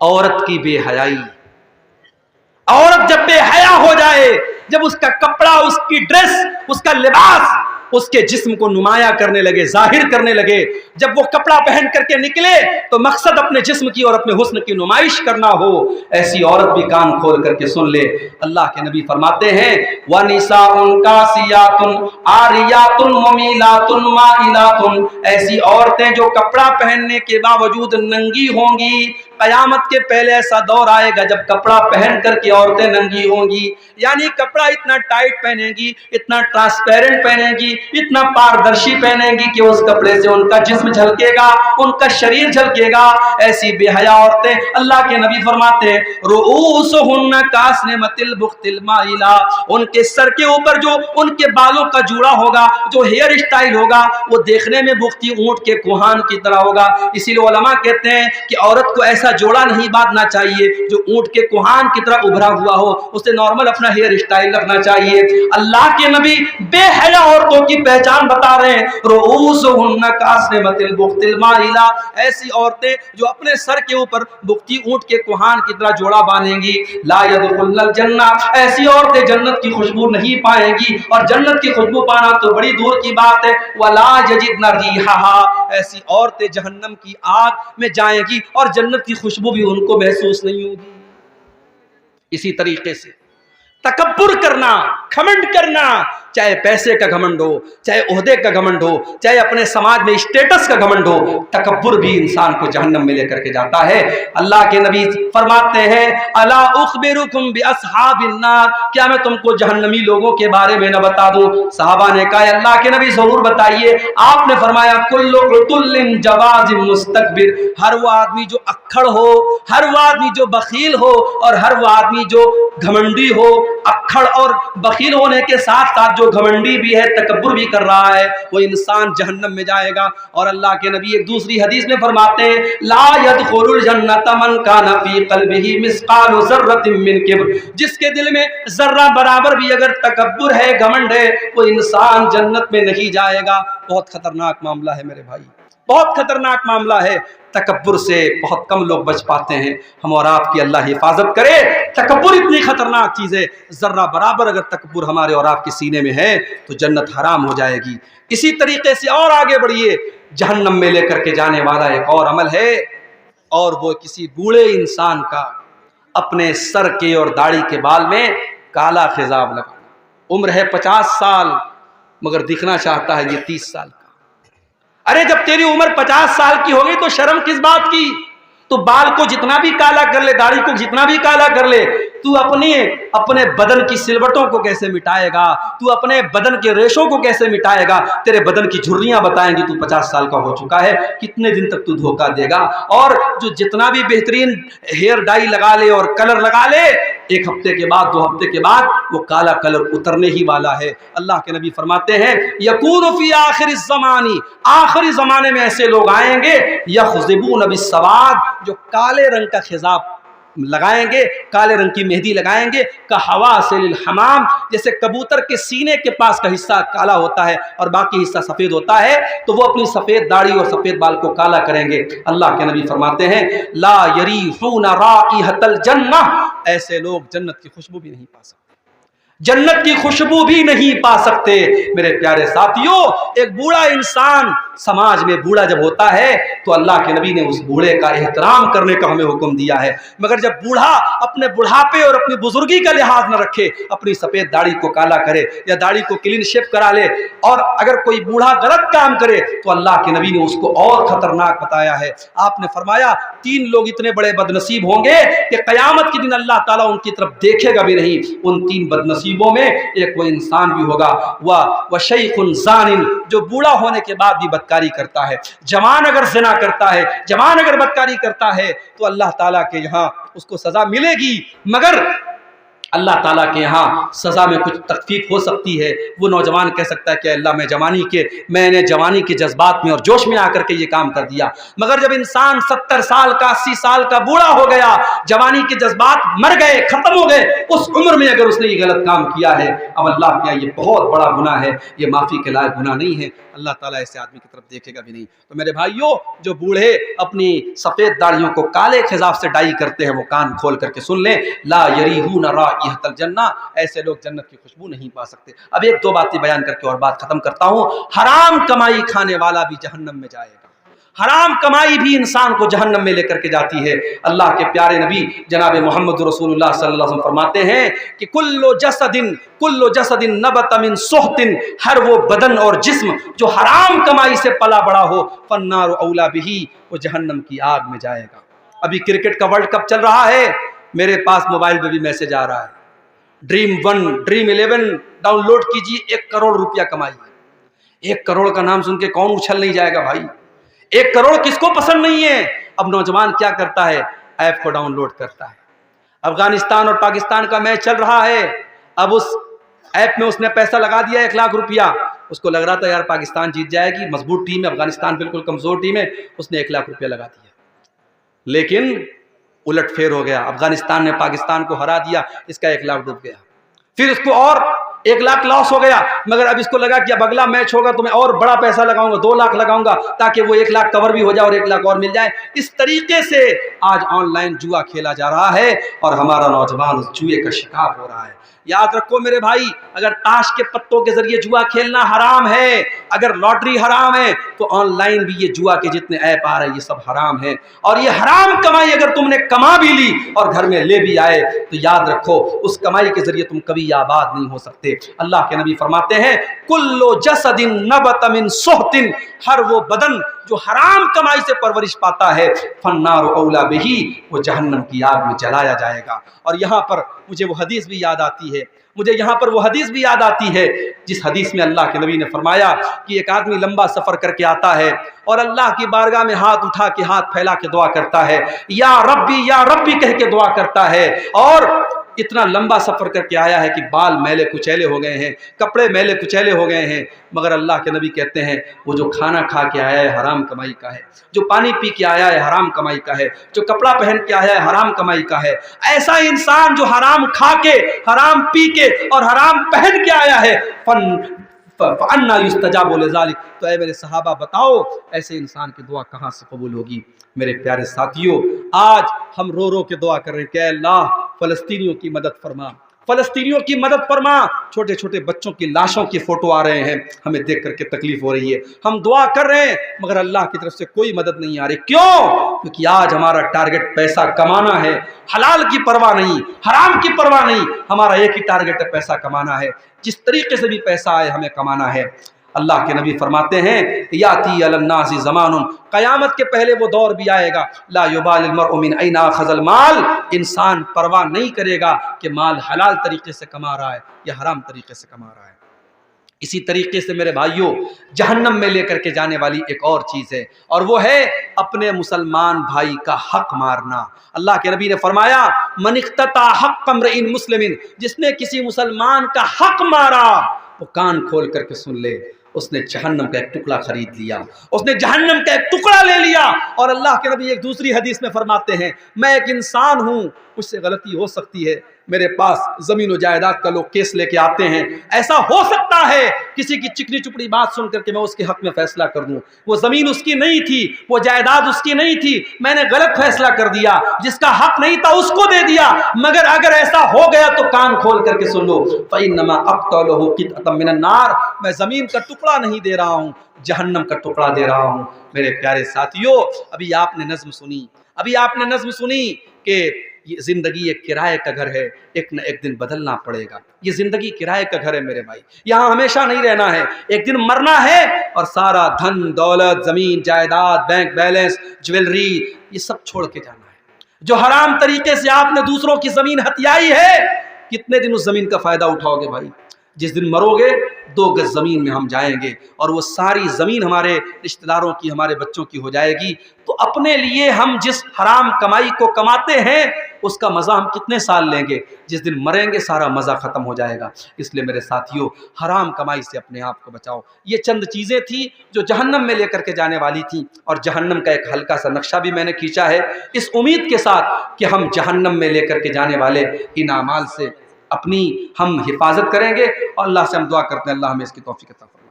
عورت کی بے حیائی. عورت جب بے حیا ہو جائے، جب اس کا کپڑا، اس کی ڈریس، اس کا لباس اس کے جسم کو نمایاں کرنے لگے، ظاہر کرنے لگے، جب وہ کپڑا پہن کر کے نکلے تو مقصد اپنے جسم کی اور اپنے حسن کی نمائش کرنا ہو، ایسی عورت بھی کان کھول کر کے سن لے. اللہ کے نبی فرماتے ہیں وَنِسَاءٌ كَاسِيَاتٌ عَارِيَاتٌ مُمِيلَاتٌ مَائِلَاتٌ، ایسی عورتیں جو کپڑا پہننے کے باوجود ننگی ہوں گی. قیامت کے پہلے ایسا دور آئے گا جب کپڑا پہن کر کے عورتیں ننگی ہوں گی، یعنی کپڑا اتنا ٹائٹ پہنے گی، اتنا ٹرانسپیرنٹ پہنے گی، اتنا پاردرشی پہنے گی کہ اس کپڑے سے ان کا جسم جھلکے گا، ان کا شریر جھلکے گا. ایسی بے حیا عورتیں، اللہ کے نبی فرماتے ہیں رؤوسہن کاسنمۃ البخت المائلہ، ان کے سر کے اوپر جو ان کے بالوں کا جوڑا ہوگا، جو ہیئر اسٹائل ہوگا، وہ دیکھنے میں بختی اونٹ کے کوہان کی طرح ہوگا. اسی لیے علماء کہتے ہیں کہ عورت کو ایسا جوڑا نہیں باندھنا چاہیے جو اونٹ کے کوہان کی طرح ابھرا ہوا ہو، اسے نارمل اپنا ہیئر اسٹائل رکھنا چاہیے. اللہ کے نبی بے حیا عورتوں کی پہچان بتا رہے ہیں رؤوسہن کاسنمۃ البخت المائلہ، ایسی عورتیں جو اپنے سر کے اوپر بختی اونٹ کے کوہان کی طرح جوڑا باندھیں گی. لا يدخلن الجنہ، ایسی عورتیں جنت کی خوشبو نہیں پائیں گی، اور جنت کی خوشبو پانا تو بڑی دور کی بات ہے. ولا یجدن ریحھا، ایسی عورتیں جہنم کی آگ میں جائیں گی اور جنت کی خوشبو بھی ان کو محسوس نہیں ہوگی. اسی طریقے سے تکبر کرنا، گھمنڈ کرنا، چاہے پیسے کا گھمنڈ ہو، چاہے عہدے کا گھمنڈ ہو، چاہے اپنے سماج میں اسٹیٹس کا گھمنڈ ہو، تکبر بھی انسان کو جہنم میں لے کر کے جاتا ہے. اللہ کے نبی فرماتے ہیں الا اخبرکم باصحاب النار، کیا میں تم کو جہنمی لوگوں کے بارے میں نہ بتا دوں؟ صحابہ نے کہا اللہ کے نبی ضرور بتائیے. آپ نے فرمایا کل عتل جواز مستکبر، ہر وہ آدمی جو اکھڑ ہو، ہر وہ آدمی جو بخیل ہو، اور ہر وہ آدمی جو گھمنڈی ہو. اکھڑ اور بخیل ہونے کے ساتھ ساتھ جو گھمنڈی بھی ہے، تکبر بھی کر رہا ہے، وہ انسان جہنم میں جائے گا. اور اللہ کے نبی ایک دوسری حدیث میں فرماتے ہیں لا يدخل الجنۃ من کان فی قلبہ مثقال ذرۃ من کبر، جس کے دل میں ذرہ برابر بھی اگر تکبر ہے، گھمنڈ ہے، وہ انسان جنت میں نہیں جائے گا. بہت خطرناک معاملہ ہے میرے بھائی، بہت خطرناک معاملہ ہے. تکبر سے بہت کم لوگ بچ پاتے ہیں. ہم اور آپ کی اللہ حفاظت کرے. تکبر اتنی خطرناک چیز ہے، ذرہ برابر اگر تکبر ہمارے اور آپ کے سینے میں ہے تو جنت حرام ہو جائے گی. اسی طریقے سے اور آگے بڑھیے، جہنم میں لے کر کے جانے والا ایک اور عمل ہے، اور وہ کسی بوڑھے انسان کا اپنے سر کے اور داڑھی کے بال میں کالا خضاب لگانا. عمر ہے 50 سال مگر دکھنا چاہتا ہے یہ 30 سال کا. ارے جب تیری عمر 50 سال کی ہوگی تو شرم کس بات کی؟ تو بال کو جتنا بھی کالا کر لے، داڑھی کو جتنا بھی کالا کر لے، تو اپنے بدن کی سلوٹوں کو کیسے مٹائے گا؟ تو اپنے بدن کے ریشوں کو کیسے مٹائے گا؟ تیرے بدن کی جھریاں بتائیں گی تو 50 سال کا ہو چکا ہے. کتنے دن تک تو دھوکہ دے گا؟ اور جو جتنا بھی بہترین ہیئر ڈائی لگا لے اور کلر لگا لے، ایک ہفتے کے بعد، 2 ہفتے کے بعد وہ کالا کلر اترنے ہی والا ہے. اللہ کے نبی فرماتے ہیں یکون فی آخر الزمان، آخری زمانے میں ایسے لوگ آئیں گے یخضبون بالسواد، جو کالے رنگ کا خضاب لگائیں گے، کالے رنگ کی مہندی لگائیں گے، کحواسل الحمام، جیسے کبوتر کے سینے کے پاس کا حصہ کالا ہوتا ہے اور باقی حصہ سفید ہوتا ہے، تو وہ اپنی سفید داڑھی اور سفید بال کو کالا کریں گے. اللہ کے نبی فرماتے ہیں لا یریحون رائحۃ الجنہ، ایسے لوگ جنت کی خوشبو بھی نہیں پا سکتے، جنت کی خوشبو بھی نہیں پا سکتے. میرے پیارے ساتھیوں، ایک بوڑھا انسان سماج میں بوڑھا جب ہوتا ہے تو اللہ کے نبی نے اس بوڑھے کا احترام کرنے کا ہمیں حکم دیا ہے. مگر جب بوڑھا اپنے بڑھاپے اور اپنی بزرگی کا لحاظ نہ رکھے، اپنی سفید داڑھی کو کالا کرے یا داڑھی کو کلین شیپ کرا لے، اور اگر کوئی بوڑھا غلط کام کرے تو اللہ کے نبی نے اس کو اور خطرناک بتایا ہے. آپ نے فرمایا 3 لوگ اتنے بڑے بدنصیب ہوں گے کہ قیامت کے دن اللہ تعالیٰ ان کی طرف دیکھے گا بھی نہیں. ان 3 بدنصیبوں میں ایک وہ انسان بھی ہوگا وشیخ زان، جو بوڑھا ہونے کے بعد بھی بدکاری کرتا ہے. جوان اگر زنا کرتا ہے، جوان اگر بدکاری کرتا ہے تو اللہ تعالیٰ کے یہاں اس کو سزا ملے گی، مگر اللہ تعالیٰ کے یہاں سزا میں کچھ تخفیف ہو سکتی ہے۔ وہ نوجوان کہہ سکتا ہے کہ اللہ میں نے جوانی کے جذبات میں اور جوش میں آ کر کے یہ کام کر دیا، مگر جب انسان 70 سال کا 80 سال کا بوڑھا ہو گیا، جوانی کے جذبات مر گئے، ختم ہو گئے، اس عمر میں اگر اس نے یہ غلط کام کیا ہے، اب اللہ کیا یہ بہت بڑا گناہ ہے، یہ معافی کے لائق گناہ نہیں ہے، اللہ تعالیٰ ایسے آدمی کی طرف دیکھے گا بھی نہیں۔ تو میرے بھائیوں، جو بوڑھے اپنی سفید داڑھیوں کو کالے خضاب سے ڈائی کرتے ہیں، وہ کان کھول کر کے سن لیں، لا یریحون رائحۃ الجنہ، ایسے لوگ جنت کی خوشبو نہیں پا سکتے۔ اب ایک دو باتیں بیان کر کے اور بات ختم کرتا ہوں۔ حرام کمائی کھانے والا بھی جہنم میں جائے گا، حرام کمائی بھی انسان کو جہنم میں لے کر کے جاتی ہے۔ اللہ کے پیارے نبی جناب محمد رسول اللہ صلی اللہ علیہ وسلم فرماتے ہیں کہ کل جسد نبت من سحت، ہر وہ بدن اور جسم جو حرام کمائی سے پلا بڑا ہو، فالنار اولا بہ، وہ جہنم کی آگ میں جائے گا۔ ابھی کرکٹ کا ورلڈ کپ چل رہا ہے، میرے پاس موبائل پہ بھی میسج آ رہا ہے، ڈریم 11 ڈاؤن لوڈ کیجیے، 1 کروڑ روپیہ کمائی ہے۔ 1 کروڑ کا نام سن کے کون اچھل نہیں جائے گا بھائی؟ 1 کروڑ کس کو پسند نہیں ہے؟ اب نوجوان کیا کرتا ہے؟ ایپ کو ڈاؤن لوڈ کرتا ہے۔ افغانستان اور پاکستان کا میچ چل رہا ہے، اب اس ایپ میں اس نے پیسہ لگا دیا 1 لاکھ روپیہ، اس کو لگ رہا تھا یار پاکستان جیت جائے گی، مضبوط ٹیم ہے، افغانستان بالکل کمزور ٹیم ہے، اس نے 1 لاکھ روپیہ لگا دیا، لیکن الٹ پھیر ہو گیا، افغانستان نے پاکستان کو ہرا دیا، اس کا 1 لاکھ ڈوب گیا، پھر اس کو اور 1 لاکھ لاس ہو گیا، مگر اب اس کو لگا کہ اب اگلا میچ ہوگا تو میں اور بڑا پیسہ لگاؤں گا، 2 لاکھ لگاؤں گا تاکہ وہ 1 لاکھ کور بھی ہو جائے اور 1 لاکھ اور مل جائے۔ اس طریقے سے آج آن لائن جوا کھیلا جا رہا ہے اور ہمارا نوجوان اس جوئے کا شکار ہو رہا ہے۔ یاد رکھو میرے بھائی، اگر تاش کے پتوں کے ذریعے جوا کھیلنا حرام ہے، اگر لاٹری حرام ہے، تو آن لائن بھی یہ جوا کے جتنے ایپ آ رہے ہیں یہ سب حرام ہے، اور یہ حرام کمائی اگر تم نے کما بھی لی اور گھر میں لے بھی آئے تو یاد رکھو اس کمائی کے ذریعے تم کبھی آباد نہیں ہو سکتے۔ اللہ کے نبی فرماتے ہیں کل جسد نبت من سحت، ہر وہ بدن جو حرام کمائی سے پرورش پاتا ہے، فالنار اولا بہ، وہ جہنم کی آگ میں جلایا جائے گا۔ اور یہاں پر مجھے وہ حدیث بھی یاد آتی ہے، جس حدیث میں اللہ کے نبی نے فرمایا کہ ایک آدمی لمبا سفر کر کے آتا ہے اور اللہ کی بارگاہ میں ہاتھ اٹھا کے، ہاتھ پھیلا کے دعا کرتا ہے، یا ربی کہہ کے دعا کرتا ہے، اور اتنا لمبا سفر کر کے آیا ہے کہ بال میلے کچیلے ہو گئے ہیں، کپڑے میلے کچیلے ہو گئے ہیں، مگر اللہ کے نبی کہتے ہیں وہ جو کھانا کھا کے آیا ہے حرام کمائی کا ہے، جو پانی پی کے آیا ہے حرام کمائی کا ہے، جو کپڑا پہن کے آیا ہے حرام کمائی کا ہے۔ ایسا انسان جو حرام کھا کے، حرام پی کے اور حرام پہن کے آیا ہے، فَأَنَّا يُسْتَجَابُ لِذَلِكَ، تو اے میرے صحابہ بتاؤ ایسے انسان کی دعا کہاں سے قبول ہوگی؟ میرے پیارے ساتھیوں، آج ہم رو رو کے دعا کر رہے ہیں کہ اے اللہ فلسطینیوں کی مدد فرما، فلسطینیوں کی مدد فرما۔ چھوٹے چھوٹے بچوں کی لاشوں کی فوٹو آ رہے ہیں، ہمیں دیکھ کر کے تکلیف ہو رہی ہے، ہم دعا کر رہے ہیں مگر اللہ کی طرف سے کوئی مدد نہیں آ رہی۔ کیوں؟ کیونکہ آج ہمارا ٹارگٹ پیسہ کمانا ہے، حلال کی پرواہ نہیں، حرام کی پرواہ نہیں، ہمارا ایک ہی ٹارگٹ ہے، پیسہ کمانا ہے، جس طریقے سے بھی پیسہ آئے ہمیں کمانا ہے۔ اللہ کے نبی فرماتے ہیں یاتی علی الناس زمان، قیامت کے پہلے وہ دور بھی آئے گا، لا یبال المرء من این اخذ المال، انسان پرواہ نہیں کرے گا کہ مال حلال طریقے سے کما رہا ہے یا حرام طریقے سے کما رہا ہے۔ اسی طریقے سے میرے بھائیوں، جہنم میں لے کر کے جانے والی ایک اور چیز ہے، اور وہ ہے اپنے مسلمان بھائی کا حق مارنا۔ اللہ کے نبی نے فرمایا من اقتطع حق امرئ مسلم، جس نے کسی مسلمان کا حق مارا، وہ کان کھول کر کے سن لے، اس نے جہنم کا ایک ٹکڑا خرید لیا، اس نے جہنم کا ایک ٹکڑا لے لیا۔ اور اللہ کے نبی ایک دوسری حدیث میں فرماتے ہیں میں ایک انسان ہوں، مجھ سے غلطی ہو سکتی ہے، میرے پاس زمین و جائیداد کا لوگ کیس لے کے آتے ہیں، ایسا ہو سکتا ہے کسی کی چکنی چپڑی بات سن کر کے میں اس کے حق میں فیصلہ کر دوں، وہ زمین اس کی نہیں تھی، وہ جائیداد اس کی نہیں تھی، میں نے غلط فیصلہ کر دیا، جس کا حق نہیں تھا اس کو دے دیا، مگر اگر ایسا ہو گیا تو کان کھول کر کے سن لو، فَإِنَّمَا أَقْتَلُهُ قِطْعَةً مِّنَ النَّارِ، میں زمین کا ٹکڑا نہیں دے رہا ہوں، جہنم کا ٹکڑا دے رہا ہوں۔ میرے پیارے ساتھیوں، ابھی آپ نے نظم سنی کہ یہ زندگی ایک کرائے کا گھر ہے، ایک نہ ایک دن بدلنا پڑے گا۔ یہ زندگی کرائے کا گھر ہے میرے بھائی، یہاں ہمیشہ نہیں رہنا ہے، ایک دن مرنا ہے اور سارا دھن دولت، زمین جائیداد، بینک بیلنس، جویلری، یہ سب چھوڑ کے جانا ہے۔ جو حرام طریقے سے آپ نے دوسروں کی زمین ہتھیائی ہے، کتنے دن اس زمین کا فائدہ اٹھاؤ گے بھائی؟ جس دن مرو گے 2 گز زمین میں ہم جائیں گے اور وہ ساری زمین ہمارے رشتہ داروں کی، ہمارے بچوں کی ہو جائے گی، تو تو اپنے لیے ہم جس حرام کمائی کو کماتے ہیں اس کا مزہ ہم کتنے سال لیں گے؟ جس دن مریں گے سارا مزہ ختم ہو جائے گا۔ اس لیے میرے ساتھیوں، حرام کمائی سے اپنے آپ کو بچاؤ۔ یہ چند چیزیں تھیں جو جہنم میں لے کر کے جانے والی تھیں، اور جہنم کا ایک ہلکا سا نقشہ بھی میں نے کھینچا ہے، اس امید کے ساتھ کہ ہم جہنم میں لے کر کے جانے والے ان اعمال سے اپنی ہم حفاظت کریں گے، اور اللہ سے ہم دعا کرتے ہیں اللہ ہمیں اس کی توفیق عطا فرمائے۔